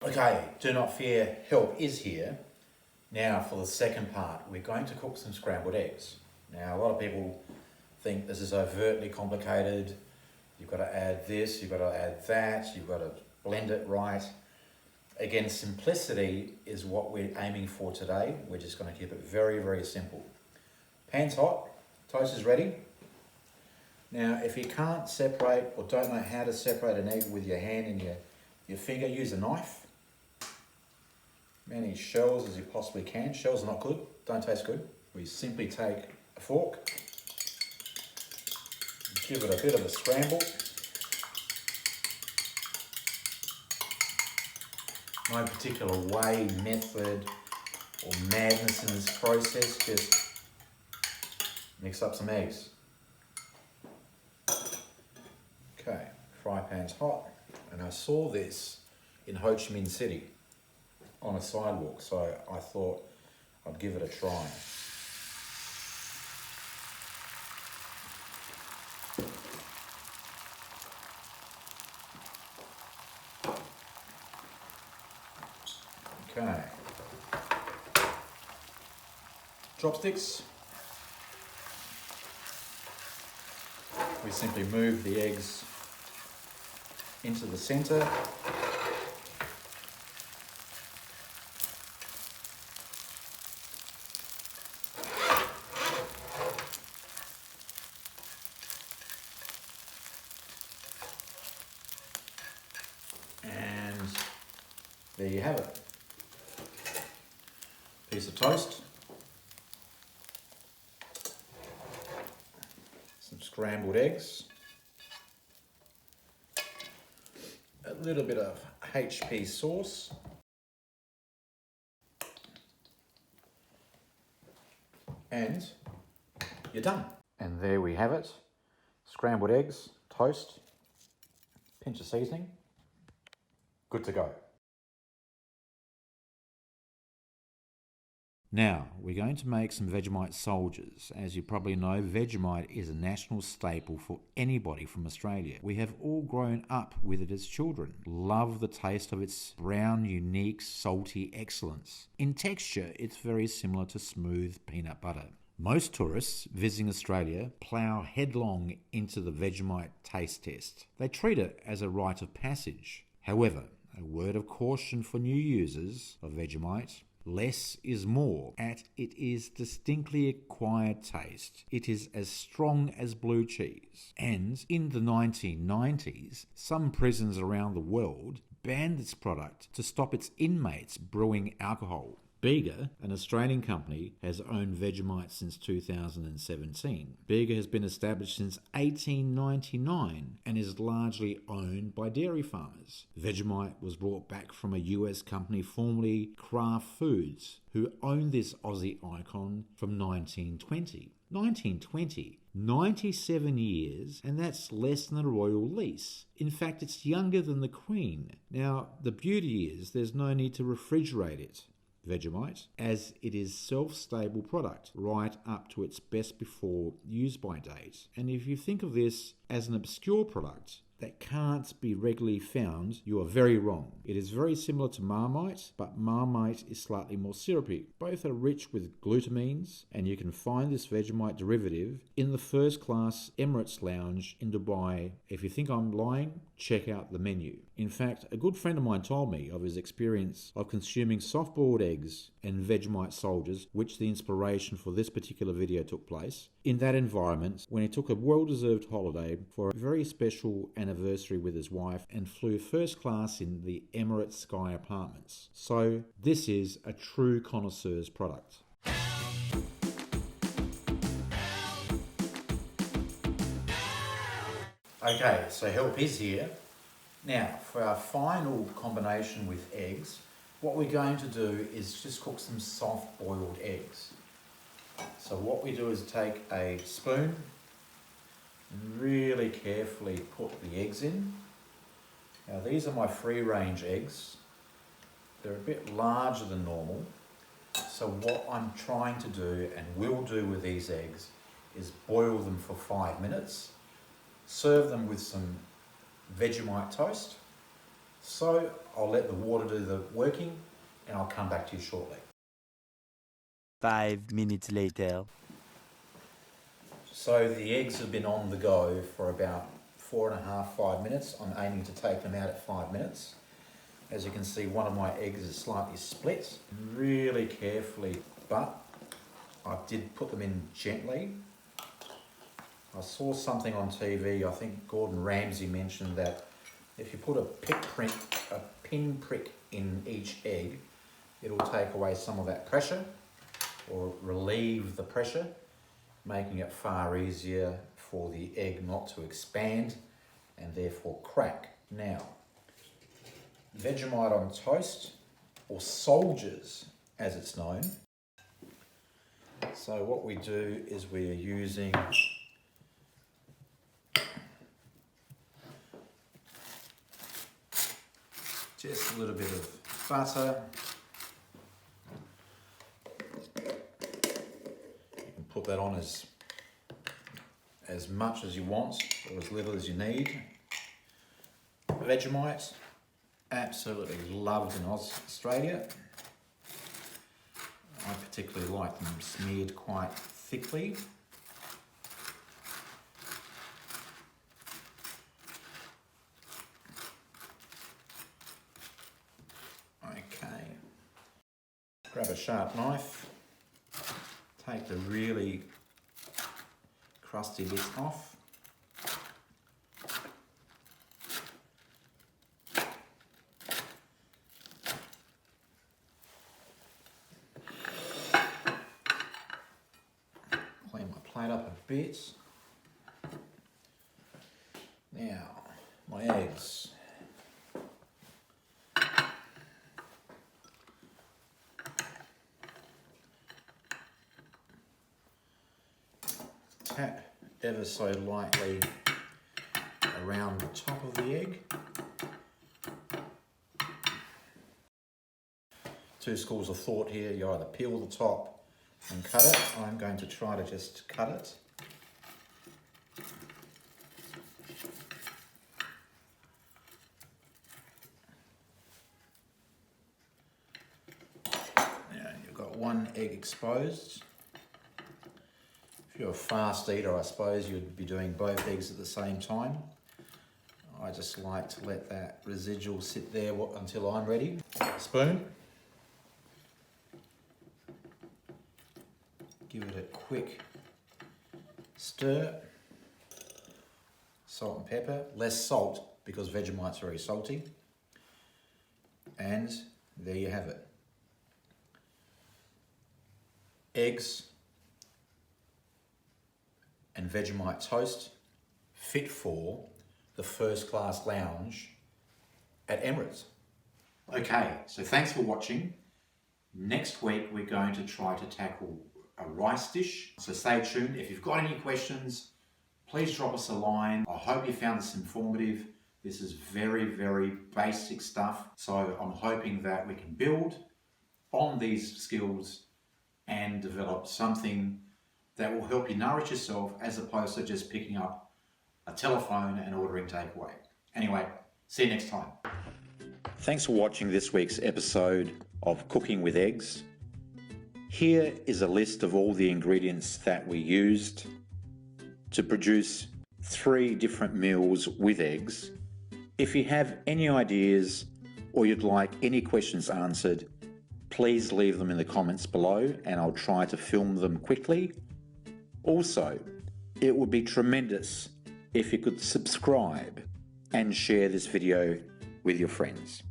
Okay, do not fear, help is here. Now for the second part, we're going to cook some scrambled eggs. Now a lot of people think this is overtly complicated. You've got to add this, you've got to add that, you've got to blend it right. Again, simplicity is what we're aiming for today. We're just going to keep it very, very simple. Pan's hot, toast is ready. Now, if you can't separate or don't know how to separate an egg with your hand and your finger, use a knife. Many shells as you possibly can. Shells are not good, don't taste good. We simply take a fork, give it a bit of a scramble. No particular way, method, or madness in this process, just mix up some eggs. Okay, fry pan's hot, and I saw this in Ho Chi Minh City on a sidewalk, so I thought I'd give it a try. Okay, chopsticks. We simply move the eggs into the center. And there you have it. Piece of toast, some scrambled eggs, a little bit of HP sauce, and you're done. And there we have it. Scrambled eggs, toast, pinch of seasoning, good to go. Now, we're going to make some Vegemite soldiers. As you probably know, Vegemite is a national staple for anybody from Australia. We have all grown up with it as children. Love the taste of its brown, unique, salty excellence. In texture, it's very similar to smooth peanut butter. Most tourists visiting Australia plough headlong into the Vegemite taste test. They treat it as a rite of passage. However, a word of caution for new users of Vegemite: less is more. It is distinctly acquired taste. It is as strong as blue cheese. And in the 1990s, some prisons around the world banned this product to stop its inmates brewing alcohol. Bega, an Australian company, has owned Vegemite since 2017. Bega has been established since 1899 and is largely owned by dairy farmers. Vegemite was brought back from a US company, formerly Kraft Foods, who owned this Aussie icon from 1920. 1920, 97 years, and that's less than a royal lease. In fact, it's younger than the Queen. Now, the beauty is there's no need to refrigerate it, Vegemite, as it is self-stable product right up to its best before use by date. And if you think of this as an obscure product that can't be regularly found, you are very wrong. It is very similar to Marmite, but Marmite is slightly more syrupy. Both are rich with glutamines, and you can find this Vegemite derivative in the first class Emirates Lounge in Dubai. If you think I'm lying, check out the menu. In fact, a good friend of mine told me of his experience of consuming soft-boiled eggs and Vegemite soldiers, which the inspiration for this particular video took place, in that environment when he took a well-deserved holiday for a very special anniversary with his wife and flew first class in the Emirates Sky Apartments. So this is a true connoisseur's product. Okay, so help is here. Now, for our final combination with eggs, what we're going to do is just cook some soft-boiled eggs. So what we do is take a spoon and really carefully put the eggs in. Now, these are my free-range eggs. They're a bit larger than normal. So what I'm trying to do and will do with these eggs is boil them for 5 minutes, serve them with some Vegemite toast, So I'll let the water do the working and I'll come back to you shortly. 5 minutes later. So the eggs have been on the go for about 4.5, 5 minutes. I'm aiming to take them out at 5 minutes. As you can see, one of my eggs is slightly split, really carefully, but I did put them in gently. I saw something on TV, I think Gordon Ramsay mentioned that if you put a pinprick in each egg, it'll take away some of that pressure or relieve the pressure, making it far easier for the egg not to expand and therefore crack. Now, Vegemite on toast, or soldiers as it's known. So what we do is we are using just a little bit of butter. You can put that on as much as you want or as little as you need. Vegemite, absolutely loved in Australia. I particularly like them smeared quite thickly. Okay, grab a sharp knife, take the really crusty bits off. Clean my plate up a bit. Now, my eggs. Tap ever so lightly around the top of the egg. 2 schools of thought here. You either peel the top and cut it. I'm going to try to just cut it. Now you've got one egg exposed. If you're a fast eater, I suppose you'd be doing both eggs at the same time. I just like to let that residual sit there until I'm ready. Spoon. Give it a quick stir. Salt and pepper. Less salt because Vegemite's very salty. And there you have it. Eggs and Vegemite toast, fit for the first class lounge at Emirates. Okay, so thanks for watching. Next week we're going to try to tackle a rice dish, so stay tuned. If you've got any questions, please drop us a line. I hope you found this informative. This is very, very basic stuff, so I'm hoping that we can build on these skills and develop something that will help you nourish yourself as opposed to just picking up a telephone and ordering takeaway. Anyway, see you next time. Thanks for watching this week's episode of Cooking with Eggs. Here is a list of all the ingredients that we used to produce 3 different meals with eggs. If you have any ideas or you'd like any questions answered, please leave them in the comments below and I'll try to film them quickly. Also, it would be tremendous if you could subscribe and share this video with your friends.